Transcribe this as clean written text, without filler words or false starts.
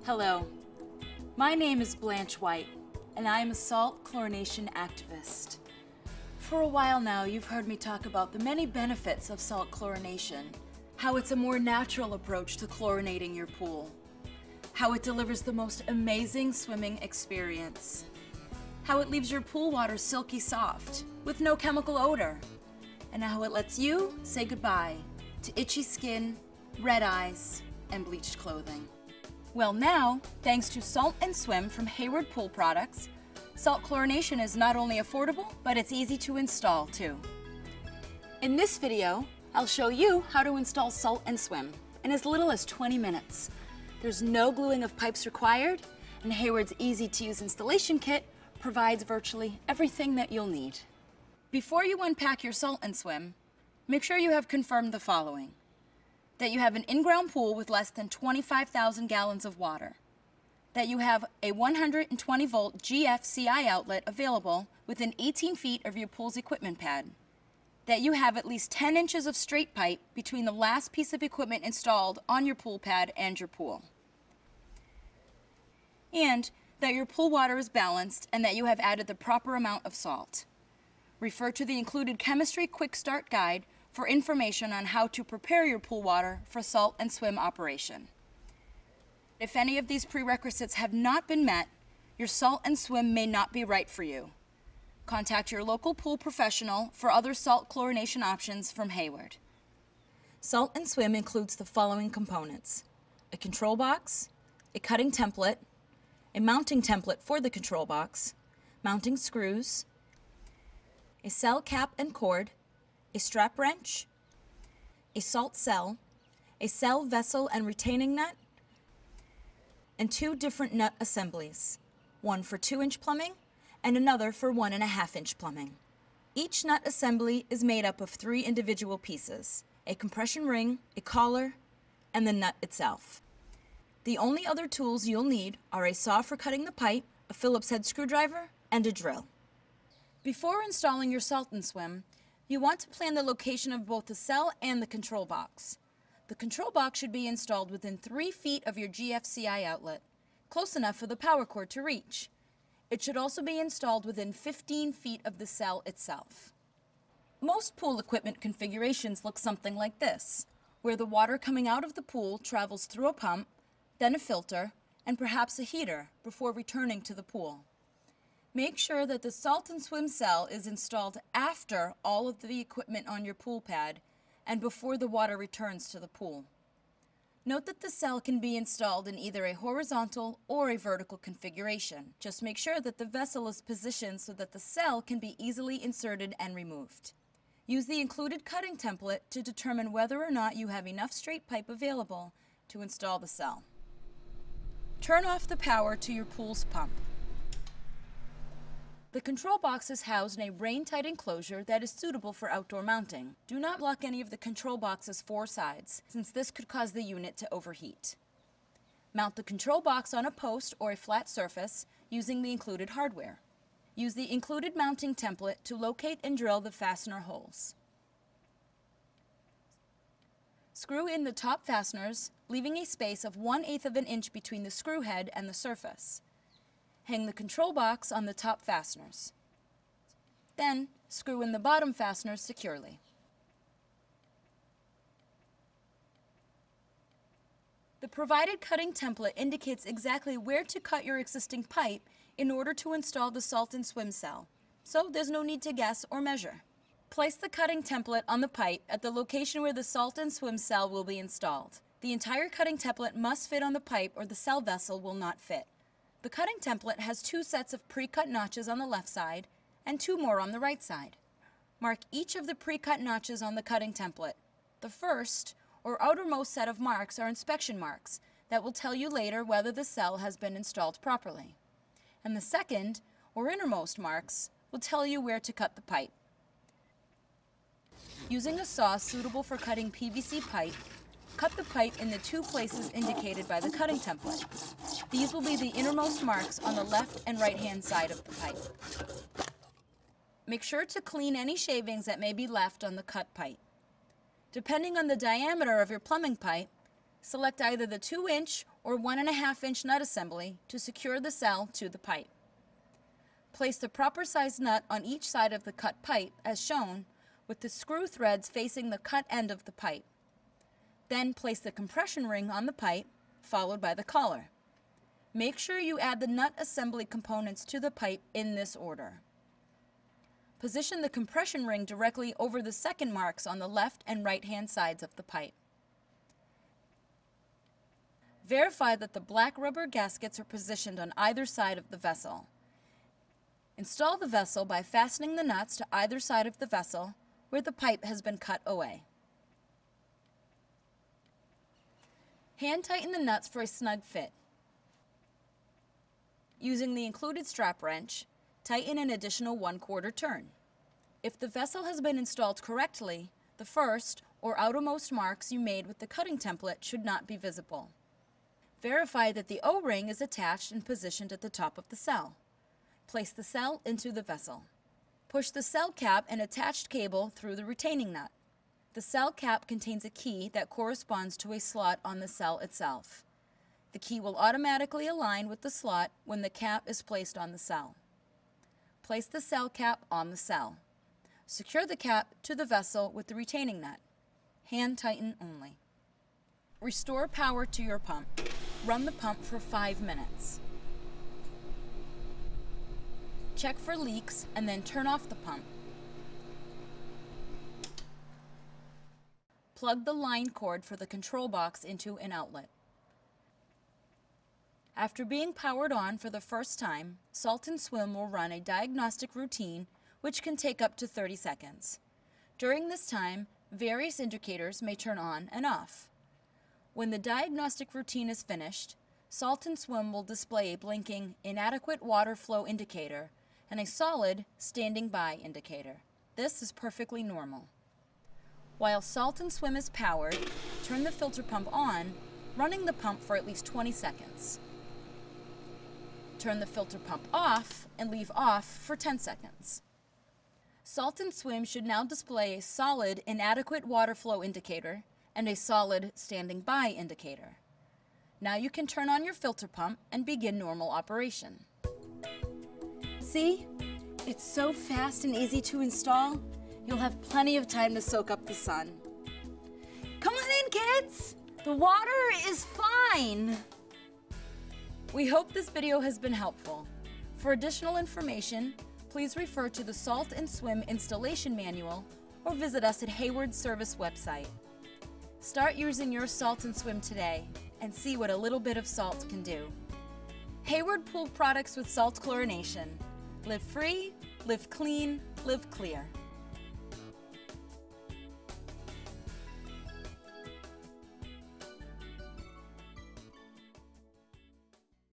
Hello, my name is Blanche White, and I am a salt chlorination activist. For a while now, you've heard me talk about the many benefits of salt chlorination, how it's a more natural approach to chlorinating your pool, how it delivers the most amazing swimming experience, how it leaves your pool water silky soft with no chemical odor, and how it lets you say goodbye to itchy skin, red eyes, and bleached clothing. Well now, thanks to Salt and Swim from Hayward Pool Products, salt chlorination is not only affordable, but it's easy to install too. In this video, I'll show you how to install Salt and Swim in as little as 20 minutes. There's no gluing of pipes required, and Hayward's easy-to-use installation kit provides virtually everything that you'll need. Before you unpack your Salt and Swim, make sure you have confirmed the following: that you have an in-ground pool with less than 25,000 gallons of water, that you have a 120-volt GFCI outlet available within 18 feet of your pool's equipment pad, that you have at least 10 inches of straight pipe between the last piece of equipment installed on your pool pad and your pool, and that your pool water is balanced and that you have added the proper amount of salt. Refer to the included Chemistry Quick Start Guide for information on how to prepare your pool water for Salt and Swim operation. If any of these prerequisites have not been met, your Salt and Swim may not be right for you. Contact your local pool professional for other salt chlorination options from Hayward. Salt and Swim includes the following components: a control box, a cutting template, a mounting template for the control box, mounting screws, a cell cap and cord, a strap wrench, a salt cell, a cell vessel and retaining nut, and 2 different nut assemblies, one for 2-inch plumbing and another for 1.5-inch plumbing. Each nut assembly is made up of 3 individual pieces: a compression ring, a collar, and the nut itself. The only other tools you'll need are a saw for cutting the pipe, a Phillips head screwdriver, and a drill. Before installing your Salt and Swim, you want to plan the location of both the cell and the control box. The control box should be installed within 3 feet of your GFCI outlet, close enough for the power cord to reach. It should also be installed within 15 feet of the cell itself. Most pool equipment configurations look something like this, where the water coming out of the pool travels through a pump, then a filter, and perhaps a heater before returning to the pool. Make sure that the Salt and Swim cell is installed after all of the equipment on your pool pad and before the water returns to the pool. Note that the cell can be installed in either a horizontal or a vertical configuration. Just make sure that the vessel is positioned so that the cell can be easily inserted and removed. Use the included cutting template to determine whether or not you have enough straight pipe available to install the cell. Turn off the power to your pool's pump. The control box is housed in a rain-tight enclosure that is suitable for outdoor mounting. Do not block any of the control box's 4 sides, since this could cause the unit to overheat. Mount the control box on a post or a flat surface using the included hardware. Use the included mounting template to locate and drill the fastener holes. Screw in the top fasteners, leaving a space of 1/8 of an inch between the screw head and the surface. Hang the control box on the top fasteners. Then, screw in the bottom fasteners securely. The provided cutting template indicates exactly where to cut your existing pipe in order to install the Salt and Swim cell, so there's no need to guess or measure. Place the cutting template on the pipe at the location where the Salt and Swim cell will be installed. The entire cutting template must fit on the pipe or the cell vessel will not fit. The cutting template has 2 sets of pre-cut notches on the left side and 2 more on the right side. Mark each of the pre-cut notches on the cutting template. The first, or outermost set of marks are inspection marks that will tell you later whether the cell has been installed properly. And the second, or innermost marks, will tell you where to cut the pipe. Using a saw suitable for cutting PVC pipe, cut the pipe in the 2 places indicated by the cutting template. These will be the innermost marks on the left and right-hand side of the pipe. Make sure to clean any shavings that may be left on the cut pipe. Depending on the diameter of your plumbing pipe, Select either the 2-inch or 1.5-inch nut assembly to secure the cell to the pipe. Place the proper size nut on each side of the cut pipe as shown, with the screw threads facing the cut end of the pipe. Then place the compression ring on the pipe, followed by the collar. Make sure you add the nut assembly components to the pipe in this order. Position the compression ring directly over the second marks on the left and right-hand sides of the pipe. Verify that the black rubber gaskets are positioned on either side of the vessel. Install the vessel by fastening the nuts to either side of the vessel where the pipe has been cut away. Hand tighten the nuts for a snug fit. Using the included strap wrench, tighten an additional 1/4 turn. If the vessel has been installed correctly, the first or outermost marks you made with the cutting template should not be visible. Verify that the O-ring is attached and positioned at the top of the cell. Place the cell into the vessel. Push the cell cap and attached cable through the retaining nut. The cell cap contains a key that corresponds to a slot on the cell itself. The key will automatically align with the slot when the cap is placed on the cell. Place the cell cap on the cell. Secure the cap to the vessel with the retaining nut. Hand tighten only. Restore power to your pump. Run the pump for 5 minutes. Check for leaks and then turn off the pump. Plug the line cord for the control box into an outlet. After being powered on for the first time, Salt and Swim will run a diagnostic routine which can take up to 30 seconds. During this time, various indicators may turn on and off. When the diagnostic routine is finished, Salt and Swim will display a blinking inadequate water flow indicator and a solid standing by indicator. This is perfectly normal. While Salt and Swim is powered, turn the filter pump on, running the pump for at least 20 seconds. Turn the filter pump off and leave off for 10 seconds. Salt and Swim should now display a solid inadequate water flow indicator and a solid standing by indicator. Now you can turn on your filter pump and begin normal operation. See? It's so fast and easy to install. You'll have plenty of time to soak up the sun. Come on in, kids! The water is fine! We hope this video has been helpful. For additional information, please refer to the Salt and Swim installation manual or visit us at Hayward's service website. Start using your Salt and Swim today and see what a little bit of salt can do. Hayward Pool products with salt chlorination. Live free, live clean, live clear.